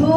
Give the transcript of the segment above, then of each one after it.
2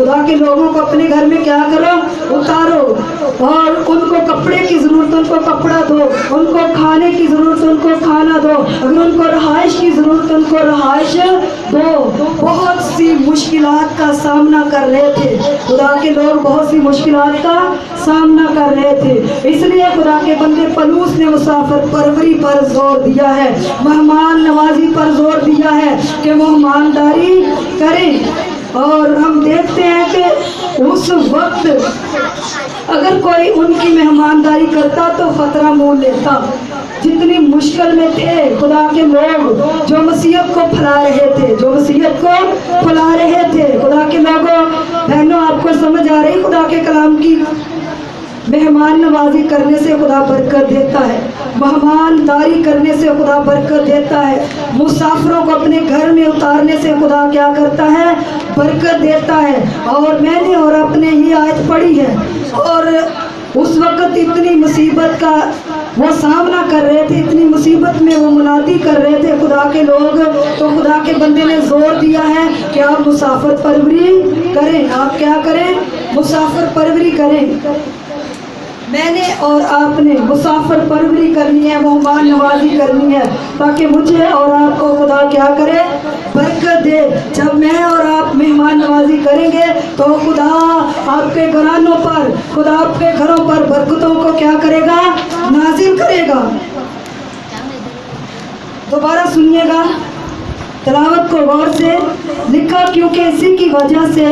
خدا کے لوگوں کو اپنے گھر میں کیا کرو؟ اتارو، اور ان کو کپڑے کی ضرورت ان کو کپڑا دو، ان کو کھانے کی ضرورت ان کو کھانا دو، اگر ان کو رہائش کی ضرورت ان کو رہائش دو۔ بہت سی مشکلات کا سامنا کر رہے تھے خدا کے لوگ، بہت سی مشکلات کا سامنا کر رہے تھے، اس لیے خدا کے بندے پلوس نے مسافر پروری پر زور دیا ہے، مہمان نوازی پر زور دیا ہے کہ مہمانداری کریں۔ اور ہم دیکھتے ہیں کہ اس وقت اگر کوئی ان کی مہمانداری کرتا تو خطرہ مول لیتا۔ جتنی مشکل میں تھے خدا کے لوگ، جو مسیحیت کو پھیلا رہے تھے، جو مسیحیت کو پھیلا رہے تھے، خدا کے لوگوں بہنوں آپ کو سمجھ آ رہی خدا کے کلام کی؟ مہمان نوازی کرنے سے خدا برکت دیتا ہے، مہمانداری کرنے سے خدا برکت دیتا ہے، مسافروں کو اپنے گھر میں اتارنے سے خدا کیا کرتا ہے؟ برکت دیتا ہے۔ اور میں نے اور اپنے ہی آیت پڑھی ہے، اور اس وقت اتنی مصیبت کا وہ سامنا کر رہے تھے، اتنی مصیبت میں وہ منادی کر رہے تھے خدا کے لوگ، تو خدا کے بندے نے زور دیا ہے کہ آپ مسافر پروری کریں۔ آپ کیا کریں؟ مسافر پروری کریں۔ میں نے اور آپ نے مسافر پروری کرنی ہے، مہمان نوازی کرنی ہے، تاکہ مجھے اور آپ کو خدا کیا کرے؟ برکت دے۔ جب میں اور آپ مہمان نوازی کریں گے تو خدا آپ کے گھرانوں پر، خدا آپ کے گھروں پر برکتوں کو کیا کرے گا؟ نازل کرے گا۔ دوبارہ سنیے گا تلاوت کو غور سے۔ لکھا کیونکہ اسی کی وجہ سے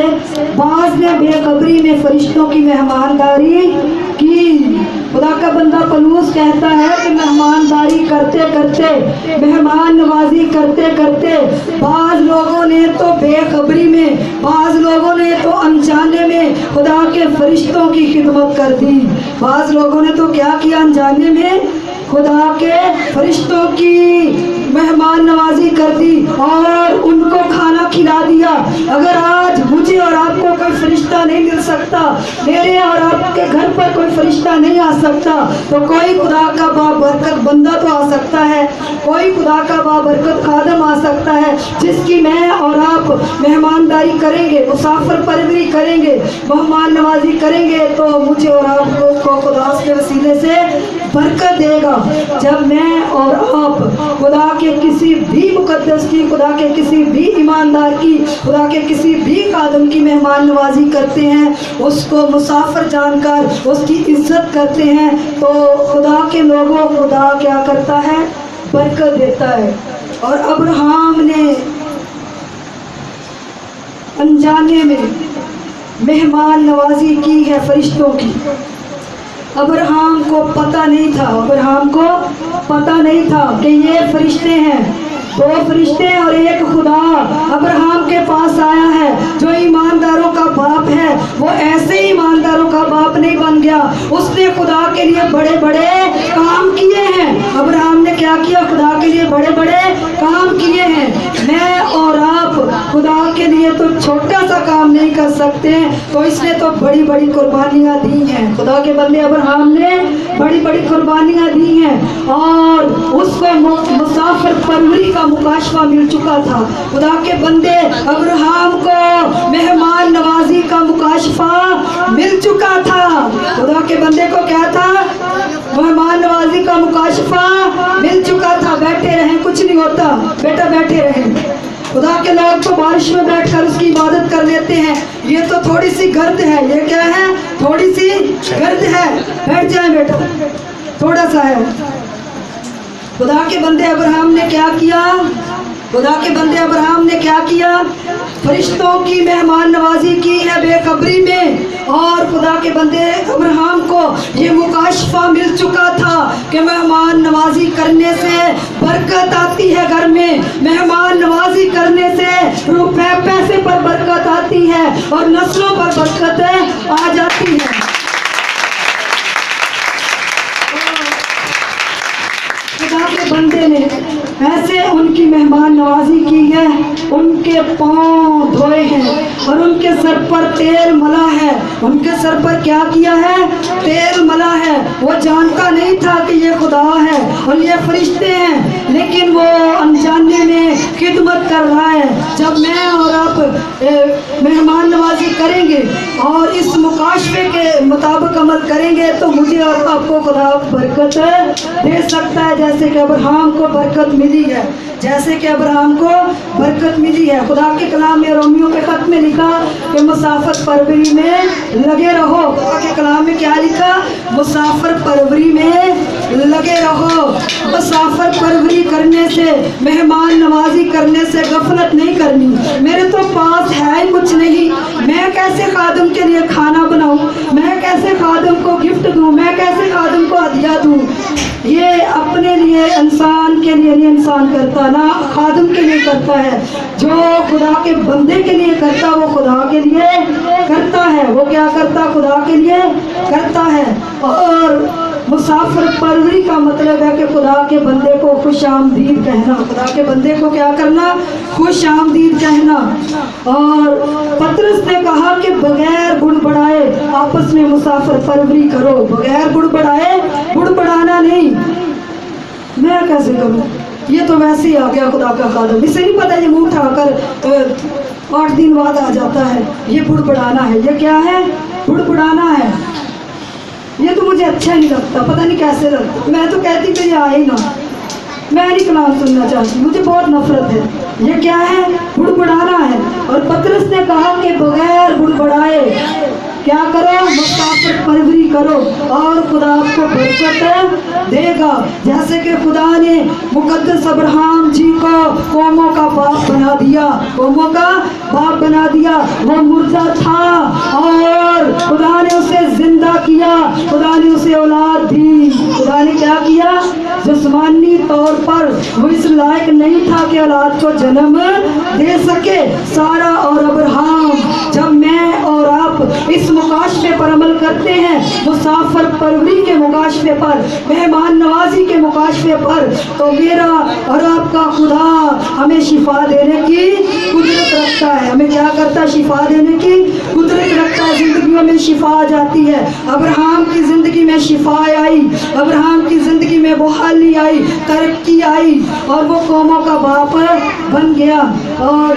بعض نے بے خبری میں فرشتوں کی مہمانداری کی۔ خدا کا بندہ پلوس کہتا ہے کہ مہمانداری کرتے کرتے، مہمان نوازی کرتے کرتے بعض لوگوں نے تو بے خبری میں، بعض لوگوں نے تو انجانے میں خدا کے فرشتوں کی خدمت کر دی۔ بعض لوگوں نے تو کیا کیا؟ انجانے میں خدا کے فرشتوں کی مہمان نوازی کر دی اور ان کو کھانا کھلا دیا۔ اگر آج مجھے اور آپ کو کوئی فرشتہ نہیں مل سکتا، میرے اور آپ کے گھر پر کوئی فرشتہ نہیں آ سکتا، تو کوئی خدا کا بابرکت بندہ تو آ سکتا ہے، کوئی خدا کا بابرکت خادم آ سکتا ہے، جس کی میں اور آپ مہمانداری کریں گے، مسافر پروری کریں گے، مہمان نوازی کریں گے، تو مجھے اور آپ کو خدا کے وسیلے سے برکت دے گا۔ جب میں اور آپ خدا کے کسی بھی مقدس کی، خدا کے کسی بھی ایماندار کی، خدا کے کسی بھی خادم کی مہمان نوازی کرتے ہیں، اس کو مسافر جان کر اس کی عزت کرتے ہیں، تو خدا کے لوگوں خدا کیا کرتا ہے؟ برکت دیتا ہے۔ اور ابراہیم نے انجانے میں مہمان نوازی کی ہے فرشتوں کی۔ ابراہیم کو پتہ نہیں تھا، ابراہیم کو پتہ نہیں تھا کہ یہ فرشتے ہیں، دو فرشتے اور ایک خدا ابراہیم کے پاس آیا ہے جو ایمانداروں کا باپ ہے۔ وہ ایسے ہی ایمانداروں کا باپ نہیں بن گیا، اس نے خدا کے لیے بڑے بڑے کام کیے ہیں۔ ابراہیم نے کیا کیا؟ خدا کے لیے بڑے بڑے کام کیے ہیں۔ میں اور آپ خدا کے لیے تو چھوٹا سا کام نہیں کر سکتے، تو اس نے تو بڑی بڑی قربانیاں دی ہیں۔ خدا کے بندے ابراہیم نے بڑی بڑی قربانیاں دی ہیں، اور اس کو مسافر پروری کا مکاشفہ مل چکا تھا۔ خدا کے بندے ابراہیم کو مہمان نوازی کا مکاشفہ مل چکا تھا۔ خدا کے بندے کو کیا تھا؟ مہمان نوازی کا مکاشفہ مل چکا تھا۔ بیٹھے رہیں، کچھ نہیں ہوتا بیٹا، بیٹھے رہیں۔ خدا کے لوگ تو بارش میں بیٹھ کر اس کی عبادت کر لیتے ہیں، یہ تو تھوڑی سی گرد ہے، یہ کیا ہے؟ تھوڑی سی گرد ہے، بیٹھ جائیں بیٹا، تھوڑا سا ہے۔ خدا کے بندے ابراہیم نے کیا کیا؟ خدا کے بندے ابراہیم نے کیا کیا؟ فرشتوں کی مہمان نوازی کی ہے بے خبری میں، اور خدا کے بندے ابراہیم کو یہ مکاشفہ مل چکا تھا کہ مہمان نوازی کرنے سے برکت آتی ہے گھر میں، مہمان نوازی کرنے سے روپے پیسے پر برکت آتی ہے اور نسلوں پر برکت آ جاتی ہے۔ خدا کے بندے نے ایسے ان کی مہمان نوازی کی ہے، ان کے پاؤں دھوئے ہیں اور ان کے سر پر تیل ملا ہے۔ ان کے سر پر کیا کیا ہے؟ تیل ملا ہے۔ وہ جانتا نہیں تھا کہ یہ خدا ہے اور یہ فرشتے ہیں، لیکن وہ انجانے میں خدمت کر رہا ہے۔ جب میں اور آپ مہمان نوازی کریں گے اور اس مکاشفے کے مطابق عمل کریں گے تو مجھے اور آپ کو خدا برکت دے سکتا ہے، جیسے کہ ابراہیم کو برکت ملی ہے، جیسے کہ ابراہیم کو برکت ملی ہے۔ خدا کے کلام میں رومیوں کے خط میں لکھا کہ مسافت پروری میں لگے رہو۔ خدا کے کلام میں کیا لکھا؟ مسافر پروری میں لگے رہو۔ مسافر پروری کرنے سے، مہمان نوازی کرنے سے غفلت نہیں کرنی۔ میرے تو پاس ہے ہی کچھ نہیں، میں کیسے خادم کے لیے کھانا بناؤں، میں کیسے خادم کو گفٹ دوں، میں کیسے خادم کو ہدیہ دوں؟ یہ اپنے لیے انسان کے لیے نہیں انسان کرتا، نہ خادم کے لیے کرتا ہے۔ جو خدا کے بندے کے لیے کرتا وہ خدا کے لیے کرتا ہے۔ وہ کیا کرتا؟ خدا کے لیے کرتا ہے۔ اور مسافر پروری کا مطلب ہے کہ خدا کے بندے کو خوش آمدید کہنا، خدا کے بندے کو کیا کرنا؟ خوش آمدید کہنا۔ اور پطرس نے کہا کہ بغیر بڑبڑائے آپس میں مسافر پروری کرو، بغیر بڑبڑائے، بڑبڑانا نہیں۔ میں کیسے کروں؟ یہ تو ویسے ہی آ گیا خدا کا خادم، اسے نہیں پتا یہ منہ اٹھا کر 8 دن بعد آ جاتا ہے، یہ بڑبڑانا ہے۔ یہ کیا ہے؟ بڑبڑانا ہے۔ یہ تو مجھے اچھا نہیں لگتا، پتہ نہیں کیسے لگتا۔ میں تو کہتی کہ یہ آئے ہی نہ، میں نہیں کلام سننا چاہتی، مجھے بہت نفرت ہے۔ یہ کیا ہے؟ بڑبڑانا ہے۔ اور پطرس نے کہا کہ بغیر بڑبڑائے کیا کرو؟ مسافر پروری کرو اور خدا آپ کو برکت دے گا۔ جیسے کہ خدا نے مقدس ابراہیم جی کو قوموں کا باپ بنا دیا، قوموں کا باپ بنا دیا۔ وہ مردہ تھا اور خدا نے اسے زندہ کیا، خدا نے اسے اولاد دی۔ خدا نے کیا کیا؟ جسمانی طور پر وہ اس لائق نہیں تھا کہ اولاد کو جنم دے سکے۔ سارا اور ابراہیم، جب میں اور آپ اس مکاشفے پر عمل کرتے ہیں، مسافر پروری کے مکاشفے پر، مہمان نوازی کے مکاشفے پر، تو میرا اور آپ کا خدا ہمیں شفا دینے کی قدرت رکھتا ہے۔ ہمیں کیا کرتا ہے؟ شفا دینے کی قدرت رکھتا ہے۔ زندگیوں میں شفا آ جاتی ہے۔ ابراہیم کی زندگی میں شفا آئی، ابراہیم کی زندگی میں بحالی آئی، ترقی آئی اور وہ قوموں کا باپ بن گیا۔ اور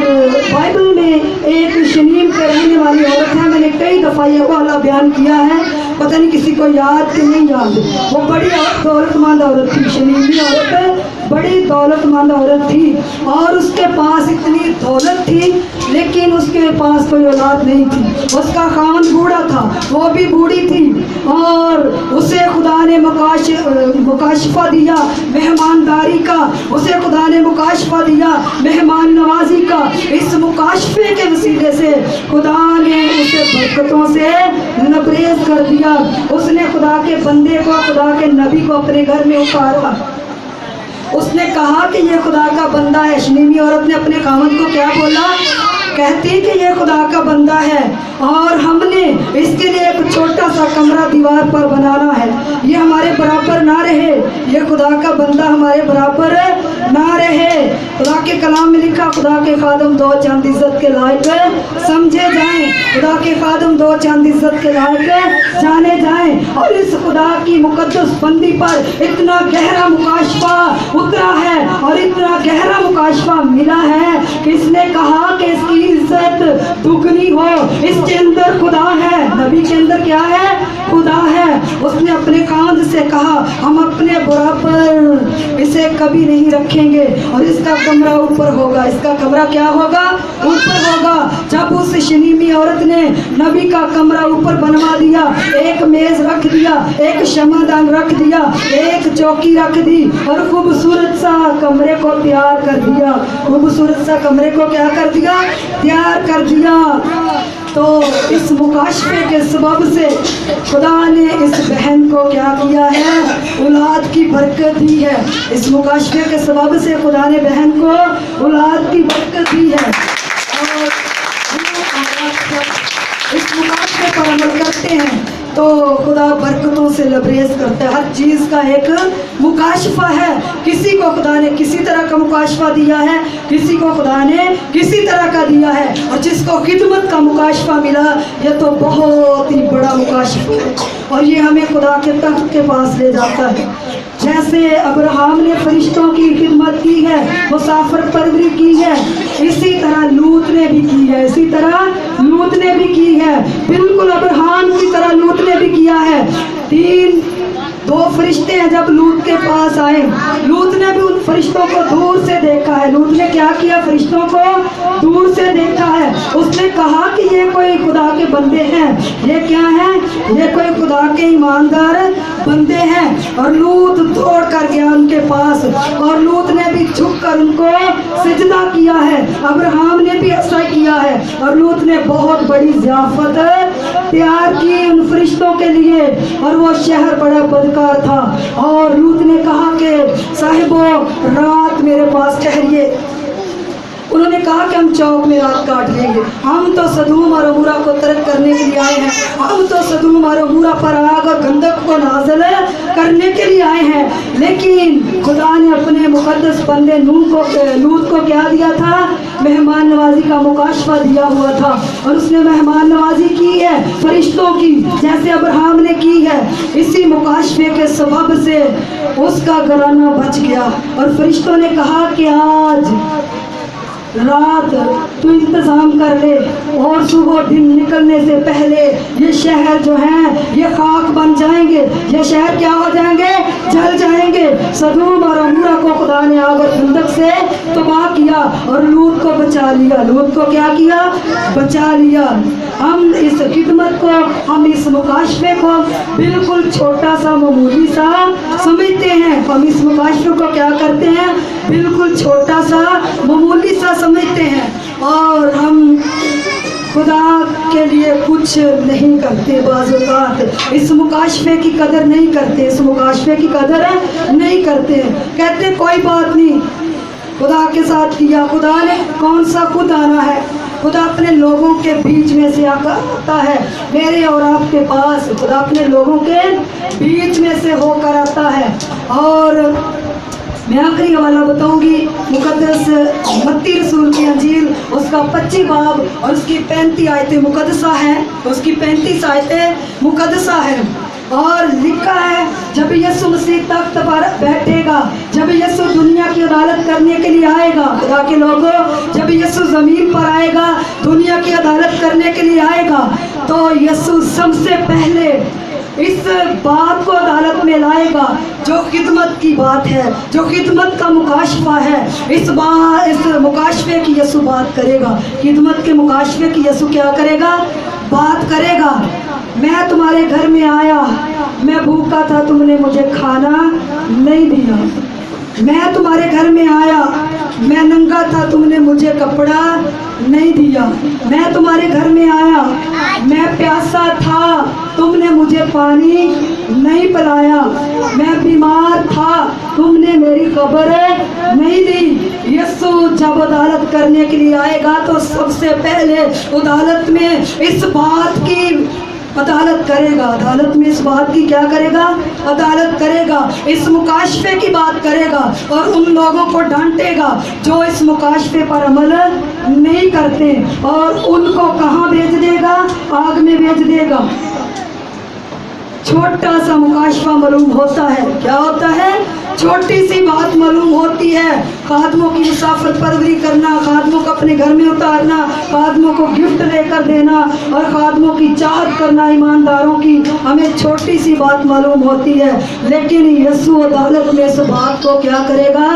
بائبل میں ایک شنیم کے رہنے والی عورت ہے، میں نے کئی دفعہ یہ والا بیان کیا ہے، پتہ نہیں کسی کو یاد کہ نہیں یاد۔ وہ بڑی دولت مند عورت تھی، شنیمی عورت بڑی دولت مند عورت تھی، اور اس کے پاس اتنی دولت تھی لیکن اس کے پاس کوئی اولاد نہیں تھی۔ اس کا خاوند بوڑھا تھا، وہ بھی بوڑھی تھی، اور اسے خدا نے مکاشفہ دیا مہمانداری کا، اسے خدا نے مکاشفہ دیا مہمان نوازی کا۔ اس مکاشفے کے وسیلے سے خدا نے اسے برکتوں سے لبریز کر دیا۔ اس نے خدا کے بندے کو، خدا کے نبی کو اپنے گھر میں اتارا۔ اس نے کہا کہ یہ خدا کا بندہ ہے۔ شنیمی عورت نے اپنے خاوند کو کیا بولا؟ کہتی کہ یہ خدا کا بندہ ہے اور ہم نے اس کے لیے ایک چھوٹا سا کمرہ دیوار پر بنانا ہے، یہ ہمارے برابر نہ رہے، یہ خدا کا بندہ ہمارے برابر نہ رہے۔ خدا کے کلام میں لکھا خدا کے خادم 2 چند عزت کے لائق سمجھے جائیں، خدا کے خادم 2 چند عزت کے لائق جانے جائیں۔ اور اس خدا کی مقدس بندی پر اتنا گہرا مکاشفہ اترا ہے اور اتنا گہرا مکاشفہ ملا ہے کہ اس نے کہا کہ اس کی عزت دگنی ہو، اس کے اندر خدا ہے۔ نبی کے اندر کیا ہے؟ خدا ہے۔ اس نے اپنے خاوند سے کہا ہم اپنے برابر اسے کبھی نہیں رکھیں گے، اور اس کا کمرہ اوپر ہوگا۔ اس کا کمرہ کیا ہوگا؟ اوپر ہوگا۔ جب اس شنیمی عورت نے نبی کا کمرہ اوپر بنوا دیا، ایک میز رکھ دیا، ایک شمعدان رکھ دیا، ایک چوکی رکھ دی اور خوبصورت سا کمرے کو تیار کر دیا، خوبصورت سا کمرے کو کیا کر دیا؟ تیار کر دیا۔ تو اس مکاشفے کے سبب سے خدا نے اس بہن کو کیا کیا ہے؟ اولاد کی برکت دی ہے۔ اس مکاشفے کے سبب سے خدا نے بہن کو اولاد کی برکت دی ہے۔ اور اس مکاشفے پر عمل کرتے ہیں تو خدا برکتوں سے لبریز کرتا ہے۔ ہر چیز کا ایک مکاشفہ ہے۔ کسی کو خدا نے کسی طرح کا مکاشفہ دیا ہے، کسی کو خدا نے کسی طرح کا دیا ہے، اور جس کو خدمت کا مکاشفہ ملا یہ تو بہت ہی بڑا مکاشفہ ہے۔ اور یہ ہمیں خدا کے تخت کے پاس لے جاتا ہے۔ جیسے ابراہیم نے فرشتوں کی خدمت کی ہے، مسافر پروری کی ہے، اسی طرح لوط نے بھی کی ہے، اسی طرح لوط نے بھی کی ہے، بالکل ابراہیم کی طرح لوط نے بھی کیا ہے۔ دو فرشتے ہیں جب لوط کے پاس آئے، لوط نے بھی ان فرشتوں کو دور سے دیکھا ہے۔ لوط نے کیا کیا؟ فرشتوں کو دور سے دیکھا ہے۔ اس نے کہا کہ یہ کوئی خدا کے بندے ہیں، یہ کیا ہیں؟ یہ کوئی خدا کے ایماندار بندے ہیں۔ اور لوط دوڑ کر گیا ان کے پاس، اور لوط نے بھی جھک کر ان کو سجدہ کیا ہے۔ ابراہیم نے بھی ایسا کیا ہے، اور لوط نے بہت بڑی ضیافت تیار کی ان فرشتوں کے لیے، اور وہ شہر بڑا بدکار تھا۔ اور لوط نے کہا کہ صاحبو رات میرے پاس ٹھہریے۔ انہوں نے کہا کہ ہم چوک میں رات کاٹ لیں گے، ہم تو سدوم اور عمورہ کو ترک کرنے کے لیے آئے ہیں، ہم تو سدوم اور عمورہ پر آگ اور گندک کو نازل کرنے کے لیے آئے ہیں۔ لیکن خدا نے اپنے مقدس بندے لوط کو کیا دیا تھا؟ مہمان نوازی کا مکاشفہ دیا ہوا تھا، اور اس نے مہمان نوازی کی ہے فرشتوں کی، جیسے ابراہیم نے کی ہے۔ اسی مکاشفے کے سبب سے اس کا گھرانہ بچ گیا، اور فرشتوں نے کہا کہ آج رات تو انتظام کر لے، اور صبح دن نکلنے سے پہلے یہ شہر جو ہیں یہ خاک بن جائیں گے، یہ شہر کیا ہو جائیں گے؟ جل جائیں گے۔ سدوم اور عمورہ کو خدا نے آگ اور گندک سے تباہ کیا، اور لوط کو بچا لیا۔ لوط کو کیا کیا؟ بچا لیا۔ ہم اس خدمت کو، ہم اس مکاشفے کو بالکل چھوٹا سا معمولی سا سمجھتے ہیں۔ ہم اس مکاشفے کو کیا کرتے ہیں؟ بالکل چھوٹا سا معمولی سا سمجھتے ہیں، اور ہم خدا کے لیے کچھ نہیں کرتے۔ بعض اوقات اس مکاشفے کی قدر نہیں کرتے، اس مکاشفے کی قدر نہیں کرتے، کہتے کوئی بات نہیں، خدا کے ساتھ کیا، خدا نے کون سا خود آنا ہے، خدا اپنے لوگوں کے بیچ میں سے آتا ہے، میرے اور آپ کے پاس خدا اپنے لوگوں کے بیچ میں سے ہو کر آتا ہے۔ اور میں آخری حوالہ بتاؤں گی، مقدس متی رسول کی انجیل، اس کا 25 باب اور اس کی 35 آیتیں مقدسہ ہیں، اس کی 35 آیتیں مقدسہ ہیں، اور لکھا ہے جب یسوع مسیح تخت پر بیٹھے گا، جب یسوع دنیا کی عدالت کرنے کے لیے آئے گا، خدا کے لوگوں جب یسوع زمین پر آئے گا، دنیا کی عدالت کرنے کے لیے آئے گا، تو یسوع سب سے پہلے اس بات کو عدالت میں لائے گا جو خدمت کی بات ہے، جو خدمت کا مکاشفہ ہے۔ اس مکاشفے کی یسوع بات کرے گا، خدمت کے مکاشفے کی یسوع کیا کرے گا؟ بات کرے گا۔ میں تمہارے گھر میں آیا، میں بھوکا تھا، تم نے مجھے کھانا نہیں دیا، میں تمہارے گھر میں آیا، میں ننگا تھا، تم نے مجھے کپڑا نہیں دیا، میں تمہارے گھر میں آیا، میں پیاسا تھا، تم نے مجھے پانی نہیں پلایا، میں بیمار تھا، تم نے میری خبر نہیں دی۔ یسوع جب عدالت کرنے کے لیے آئے گا تو سب سے پہلے عدالت میں اس بات کی عدالت کرے گا، عدالت میں اس بات کی کیا کرے گا؟ عدالت کرے گا، اس مکاشفے کی بات کرے گا، اور ان لوگوں کو ڈانٹے گا جو اس مکاشفے پر عمل نہیں کرتے، اور ان کو کہاں بھیج دے گا؟ آگ میں بھیج دے گا۔ چھوٹا سا مکاشفہ معلوم ہوتا ہے، کیا ہوتا ہے؟ چھوٹی سی بات معلوم ہوتی ہے، خادموں کی مسافر پروری کرنا، خادموں کو اپنے گھر میں اتارنا، خادموں کو گفٹ لے کر دینا، اور خادموں کی چاہت کرنا، ایمانداروں کی، ہمیں چھوٹی سی بات معلوم ہوتی ہے، لیکن یسوع عدالت میں اس بات کو کیا کرے گا؟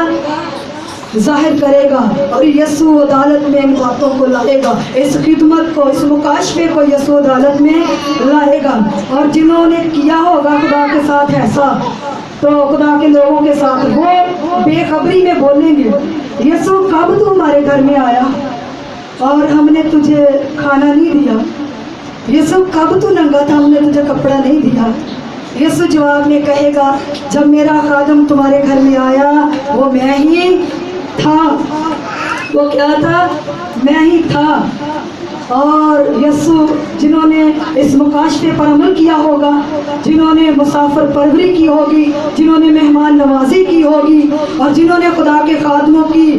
ظاہر کرے گا، اور یسوع عدالت میں ان باتوں کو لائے گا، اس خدمت کو، اس مکاشفے کو یسوع عدالت میں لائے گا۔ اور جنہوں نے کیا ہوگا خدا کے ساتھ ایسا، تو خدا کے لوگوں کے ساتھ وہ بے خبری میں بولیں گے، یسوع کب تو ہمارے گھر میں آیا اور ہم نے تجھے کھانا نہیں دیا؟ یسوع کب تو ننگا تھا، ہم نے تجھے کپڑا نہیں دیا؟ یسوع جواب میں کہے گا، جب میرا خادم تمہارے گھر میں آیا وہ میں ہی تھا، وہ کیا تھا؟ میں ہی تھا۔ اور یسوع جنہوں نے اس مکاشفے پر عمل کیا ہوگا، جنہوں نے مسافر پروری کی ہوگی، جنہوں نے مہمان نوازی کی ہوگی، اور جنہوں نے خدا کے خادموں کی